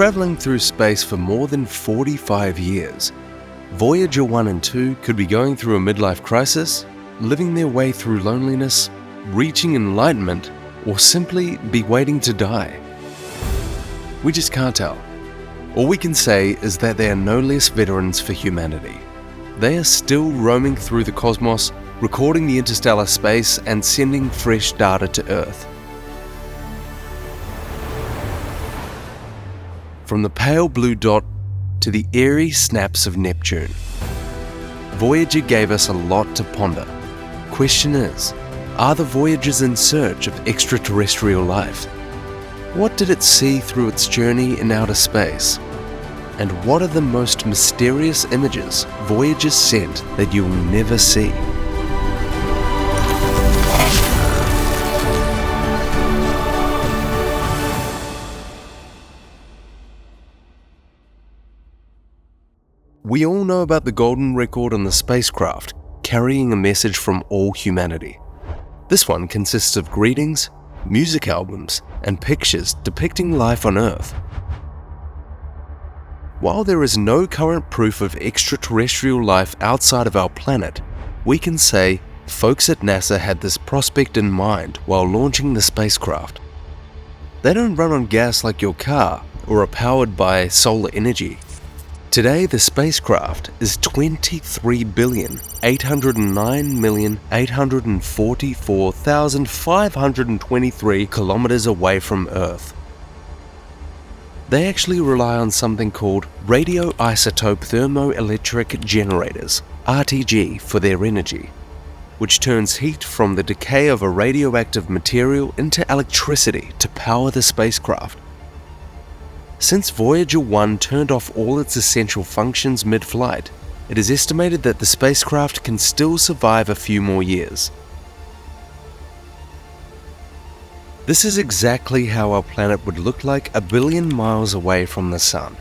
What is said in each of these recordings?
traveling through space for more than 45 years, Voyager 1 and 2 could be going through a midlife crisis, living their way through loneliness, reaching enlightenment, or simply be waiting to die. We just can't tell. All we can say is that they are no less veterans for humanity. They are still roaming through the cosmos, recording the interstellar space and sending fresh data to Earth. From the pale blue dot to the eerie snaps of Neptune, Voyager gave us a lot to ponder. Question is, are the Voyagers in search of extraterrestrial life? What did it see through its journey in outer space? And what are the most mysterious images Voyagers sent that you will never see? We all know about the golden record on the spacecraft, carrying a message from all humanity. This one consists of greetings, music albums, and pictures depicting life on Earth. While there is no current proof of extraterrestrial life outside of our planet, we can say folks at NASA had this prospect in mind while launching the spacecraft. They don't run on gas like your car or are powered by solar energy. Today, the spacecraft is 23,809,844,523 kilometers away from Earth. They actually rely on something called radioisotope thermoelectric generators, RTG, for their energy, which turns heat from the decay of a radioactive material into electricity to power the spacecraft. Since Voyager 1 turned off all its essential functions mid-flight, it is estimated that the spacecraft can still survive a few more years. This is exactly how our planet would look like a billion miles away from the Sun.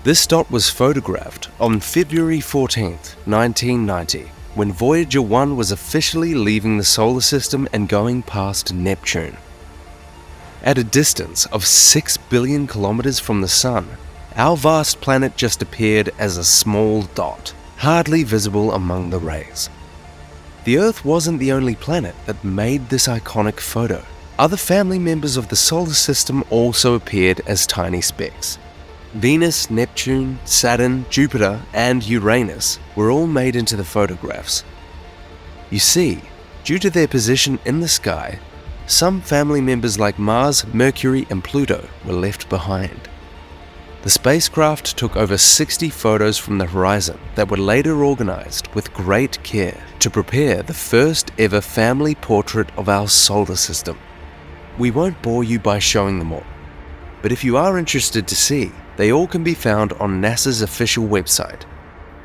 This dot was photographed on February 14, 1990, when Voyager 1 was officially leaving the solar system and going past Neptune. At a distance of 6 billion kilometers from the Sun, our vast planet just appeared as a small dot, hardly visible among the rays. The Earth wasn't the only planet that made this iconic photo. Other family members of the solar system also appeared as tiny specks. Venus, Neptune, Saturn, Jupiter, and Uranus were all made into the photographs. You see, due to their position in the sky, some family members like Mars, Mercury, and Pluto were left behind. The spacecraft took over 60 photos from the horizon that were later organized with great care to prepare the first ever family portrait of our solar system. We won't bore you by showing them all, but if you are interested to see, they all can be found on NASA's official website.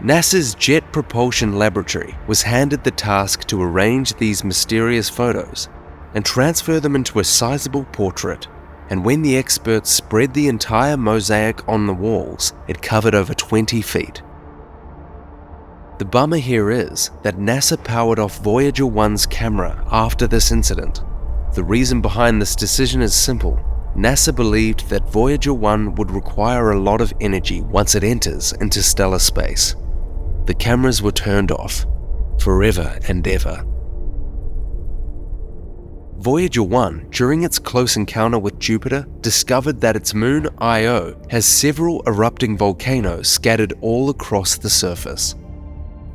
NASA's Jet Propulsion Laboratory was handed the task to arrange these mysterious photos and transfer them into a sizable portrait, and when the experts spread the entire mosaic on the walls, it covered over 20 feet. The bummer here is that NASA powered off Voyager 1's camera after this incident. The reason behind this decision is simple. NASA believed that Voyager 1 would require a lot of energy once it enters interstellar space. The cameras were turned off, forever and ever. Voyager 1, during its close encounter with Jupiter, discovered that its moon Io has several erupting volcanoes scattered all across the surface.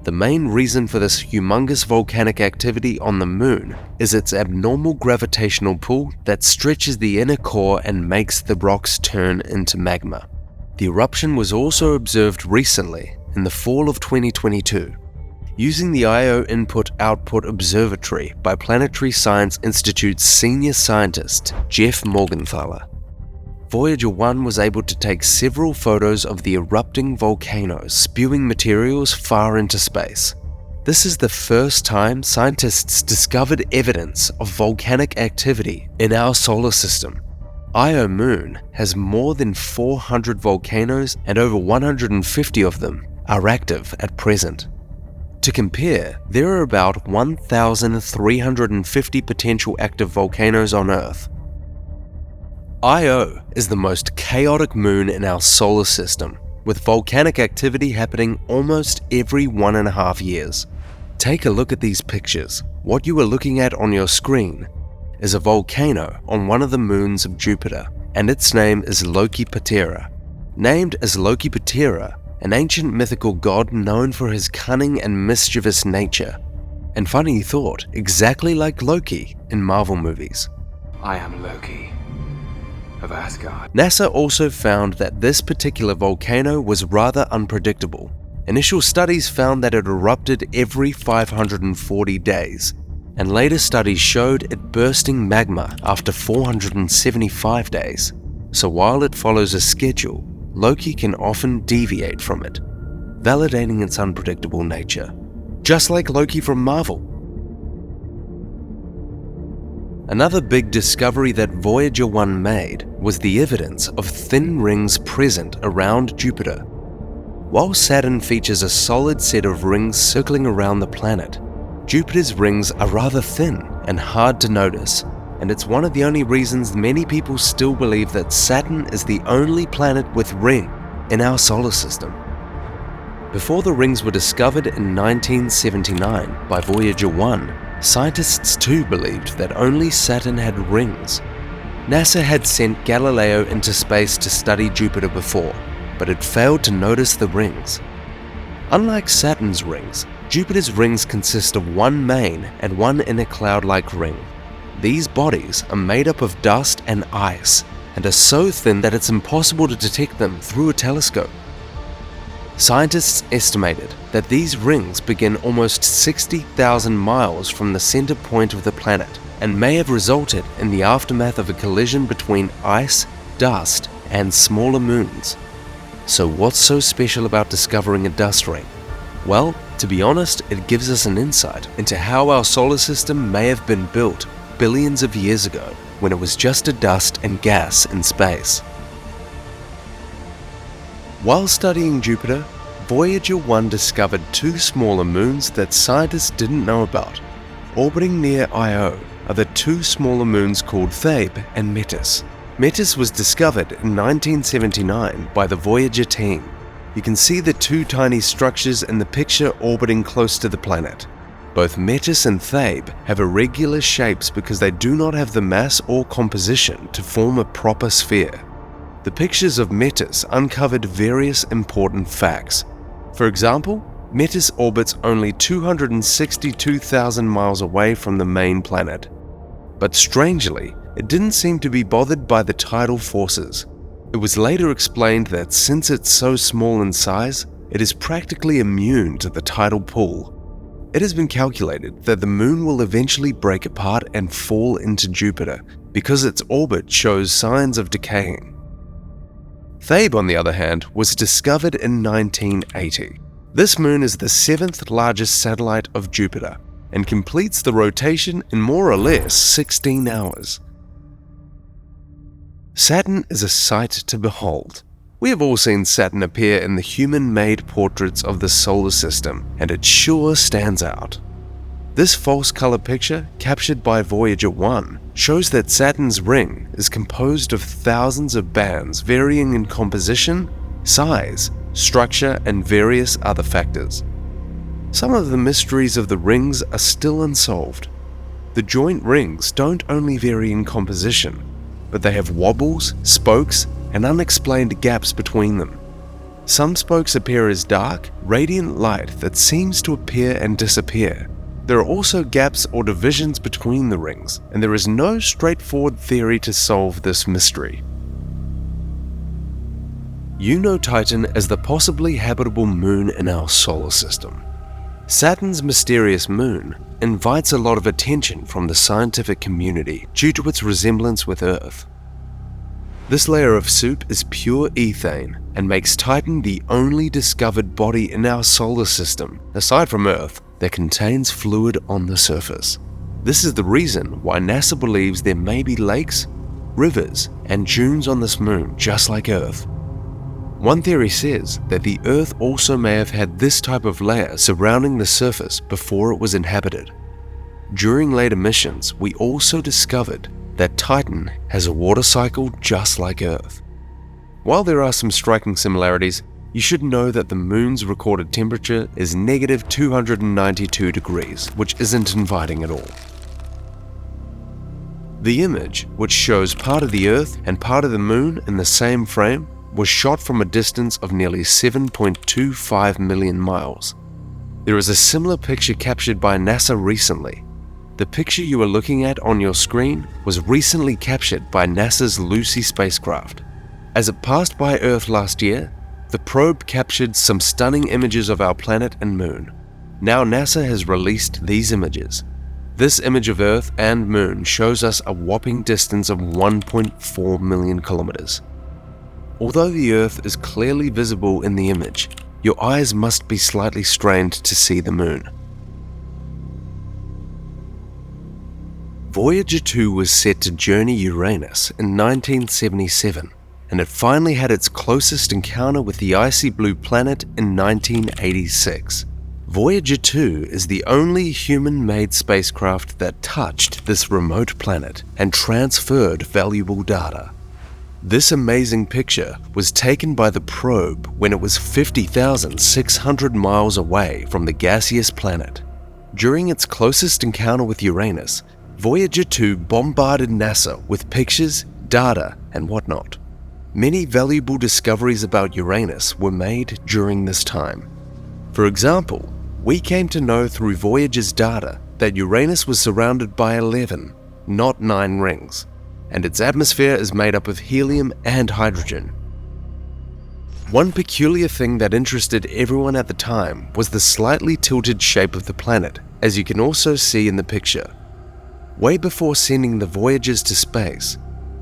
The main reason for this humongous volcanic activity on the moon is its abnormal gravitational pull that stretches the inner core and makes the rocks turn into magma. The eruption was also observed recently, in the fall of 2022. Using the Io Input-Output Observatory by Planetary Science Institute's senior scientist, Jeff Morgenthaler, Voyager 1 was able to take several photos of the erupting volcanoes spewing materials far into space. This is the first time scientists discovered evidence of volcanic activity in our solar system. Io Moon has more than 400 volcanoes and over 150 of them are active at present. To compare, there are about 1,350 potential active volcanoes on Earth. Io is the most chaotic moon in our solar system, with volcanic activity happening almost every 1.5 years. Take a look at these pictures. What you are looking at on your screen is a volcano on one of the moons of Jupiter, and its name is Loki Patera. Named as Loki Patera, an ancient mythical god known for his cunning and mischievous nature. And funny thought, exactly like Loki in Marvel movies. I am Loki of Asgard. NASA also found that this particular volcano was rather unpredictable. Initial studies found that it erupted every 540 days, and later studies showed it bursting magma after 475 days. So while it follows a schedule, Loki can often deviate from it, validating its unpredictable nature. Just like Loki from Marvel. Another big discovery that Voyager 1 made was the evidence of thin rings present around Jupiter. While Saturn features a solid set of rings circling around the planet, Jupiter's rings are rather thin and hard to notice, and it's one of the only reasons many people still believe that Saturn is the only planet with ring in our solar system. Before the rings were discovered in 1979 by Voyager 1, scientists too believed that only Saturn had rings. NASA had sent Galileo into space to study Jupiter before, but it failed to notice the rings. Unlike Saturn's rings, Jupiter's rings consist of one main and one inner cloud-like ring. These bodies are made up of dust and ice, and are so thin that it's impossible to detect them through a telescope. Scientists estimated that these rings begin almost 60,000 miles from the center point of the planet, and may have resulted in the aftermath of a collision between ice, dust, and smaller moons. So what's so special about discovering a dust ring? Well, to be honest, it gives us an insight into how our solar system may have been built billions of years ago, when it was just a dust and gas in space. While studying Jupiter, Voyager 1 discovered two smaller moons that scientists didn't know about. Orbiting near Io are the two smaller moons called Thebe and Metis. Metis was discovered in 1979 by the Voyager team. You can see the two tiny structures in the picture orbiting close to the planet. Both Metis and Thebe have irregular shapes because they do not have the mass or composition to form a proper sphere. The pictures of Metis uncovered various important facts. For example, Metis orbits only 262,000 miles away from the main planet. But strangely, it didn't seem to be bothered by the tidal forces. It was later explained that since it's so small in size, it is practically immune to the tidal pull. It has been calculated that the moon will eventually break apart and fall into Jupiter because its orbit shows signs of decaying. Thebe, on the other hand, was discovered in 1980. This moon is the 7th largest satellite of Jupiter and completes the rotation in more or less 16 hours. Saturn is a sight to behold. We have all seen Saturn appear in the human-made portraits of the solar system, and it sure stands out. This false color picture, captured by Voyager 1, shows that Saturn's ring is composed of thousands of bands varying in composition, size, structure, and various other factors. Some of the mysteries of the rings are still unsolved. The joint rings don't only vary in composition, but they have wobbles, spokes, and unexplained gaps between them. Some spokes appear as dark, radiant light that seems to appear and disappear. There are also gaps or divisions between the rings, and there is no straightforward theory to solve this mystery. You know Titan as the possibly habitable moon in our solar system. Saturn's mysterious moon invites a lot of attention from the scientific community due to its resemblance with Earth. This layer of soup is pure ethane and makes Titan the only discovered body in our solar system, aside from Earth, that contains fluid on the surface. This is the reason why NASA believes there may be lakes, rivers, and dunes on this moon just like Earth. One theory says that the Earth also may have had this type of layer surrounding the surface before it was inhabited. During later missions, we also discovered that Titan has a water cycle just like Earth. While there are some striking similarities, you should know that the moon's recorded temperature is negative 292 degrees, which isn't inviting at all. The image, which shows part of the Earth and part of the moon in the same frame, was shot from a distance of nearly 7.25 million miles. There is a similar picture captured by NASA recently. The picture you are looking at on your screen was recently captured by NASA's Lucy spacecraft. As it passed by Earth last year, the probe captured some stunning images of our planet and moon. Now NASA has released these images. This image of Earth and moon shows us a whopping distance of 1.4 million kilometers. Although the Earth is clearly visible in the image, your eyes must be slightly strained to see the moon. Voyager 2 was set to journey Uranus in 1977, and it finally had its closest encounter with the icy blue planet in 1986. Voyager 2 is the only human-made spacecraft that touched this remote planet and transferred valuable data. This amazing picture was taken by the probe when it was 50,600 miles away from the gaseous planet. During its closest encounter with Uranus, Voyager 2 bombarded NASA with pictures, data, and whatnot. Many valuable discoveries about Uranus were made during this time. For example, we came to know through Voyager's data that Uranus was surrounded by 11, not 9 rings, and its atmosphere is made up of helium and hydrogen. One peculiar thing that interested everyone at the time was the slightly tilted shape of the planet, as you can also see in the picture. Way before sending the Voyagers to space,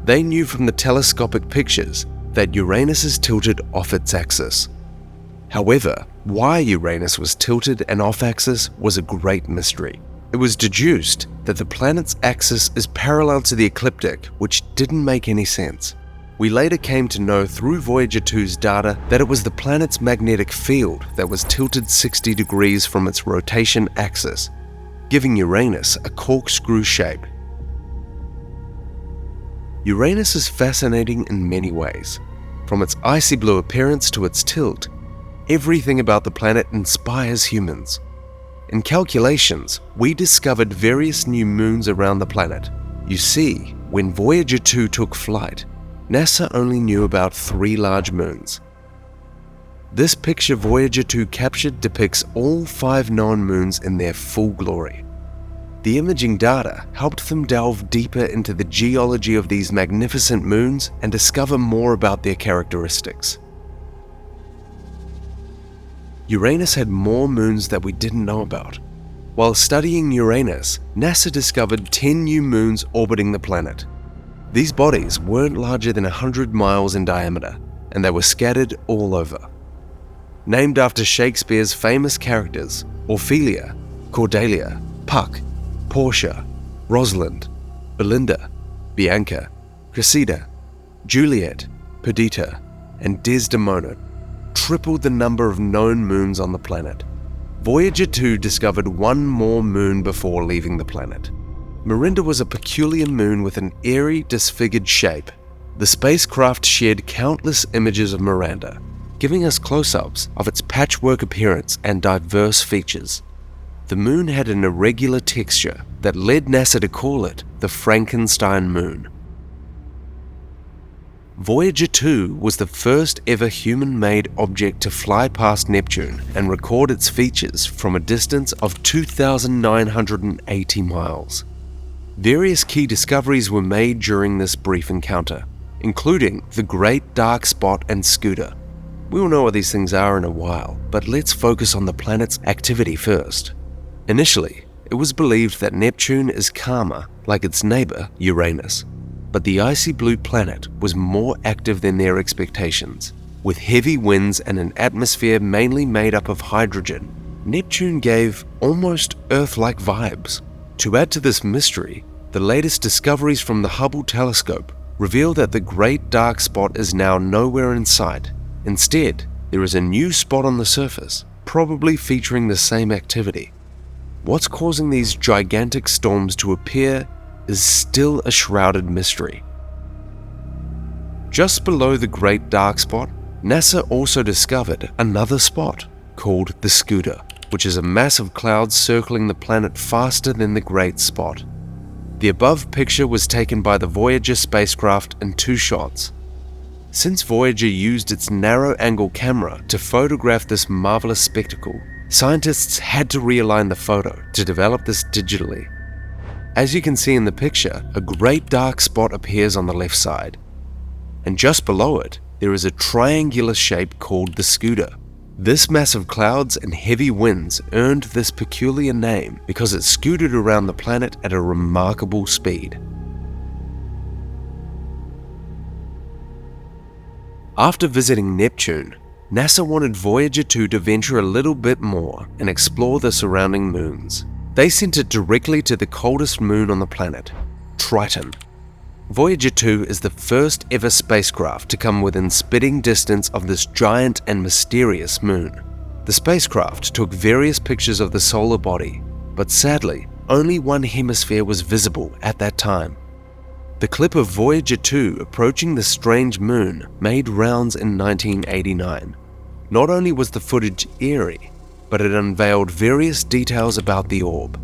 they knew from the telescopic pictures that Uranus is tilted off its axis. However, why Uranus was tilted and off-axis was a great mystery. It was deduced that the planet's axis is parallel to the ecliptic, which didn't make any sense. We later came to know through Voyager 2's data that it was the planet's magnetic field that was tilted 60 degrees from its rotation axis, giving Uranus a corkscrew shape. Uranus is fascinating in many ways. From its icy blue appearance to its tilt, everything about the planet inspires humans. In calculations, we discovered various new moons around the planet. You see, when Voyager 2 took flight, NASA only knew about 3 large moons. This picture Voyager 2 captured depicts all 5 known moons in their full glory. The imaging data helped them delve deeper into the geology of these magnificent moons and discover more about their characteristics. Uranus had more moons that we didn't know about. While studying Uranus, NASA discovered 10 new moons orbiting the planet. These bodies weren't larger than 100 miles in diameter, and they were scattered all over. Named after Shakespeare's famous characters, Ophelia, Cordelia, Puck, Portia, Rosalind, Belinda, Bianca, Cressida, Juliet, Perdita, and Desdemona, tripled the number of known moons on the planet. Voyager 2 discovered 1 more moon before leaving the planet. Miranda was a peculiar moon with an eerie, disfigured shape. The spacecraft shared countless images of Miranda, giving us close-ups of its patchwork appearance and diverse features. The moon had an irregular texture that led NASA to call it the Frankenstein moon. Voyager 2 was the first ever human-made object to fly past Neptune and record its features from a distance of 2,980 miles. Various key discoveries were made during this brief encounter, including the Great Dark Spot and Scooter. We will know what these things are in a while, but let's focus on the planet's activity first. Initially, it was believed that Neptune is calmer, like its neighbor Uranus. But the icy blue planet was more active than their expectations. With heavy winds and an atmosphere mainly made up of hydrogen, Neptune gave almost Earth-like vibes. To add to this mystery, the latest discoveries from the Hubble telescope reveal that the Great Dark Spot is now nowhere in sight. Instead, there is a new spot on the surface, probably featuring the same activity. What's causing these gigantic storms to appear is still a shrouded mystery. Just below the Great Dark Spot, NASA also discovered another spot called the Scooter, which is a mass of clouds circling the planet faster than the Great Spot. The above picture was taken by the Voyager spacecraft in 2 shots. Since Voyager used its narrow-angle camera to photograph this marvelous spectacle, scientists had to realign the photo to develop this digitally. As you can see in the picture, a great dark spot appears on the left side, and just below it, there is a triangular shape called the Scooter. This mass of clouds and heavy winds earned this peculiar name because it scooted around the planet at a remarkable speed. After visiting Neptune, NASA wanted Voyager 2 to venture a little bit more and explore the surrounding moons. They sent it directly to the coldest moon on the planet, Triton. Voyager 2 is the first ever spacecraft to come within spitting distance of this giant and mysterious moon. The spacecraft took various pictures of the solar body, but sadly, only one hemisphere was visible at that time. The clip of Voyager 2 approaching the strange moon made rounds in 1989. Not only was the footage eerie, but it unveiled various details about the orb.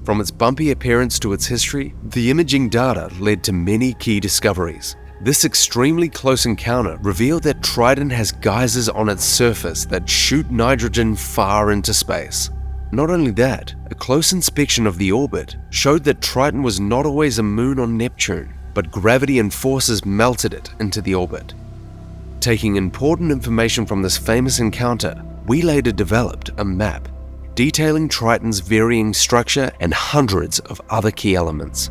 From its bumpy appearance to its history, the imaging data led to many key discoveries. This extremely close encounter revealed that Triton has geysers on its surface that shoot nitrogen far into space. Not only that, a close inspection of the orbit showed that Triton was not always a moon on Neptune, but gravity and forces melted it into the orbit. Taking important information from this famous encounter, we later developed a map detailing Triton's varying structure and hundreds of other key elements.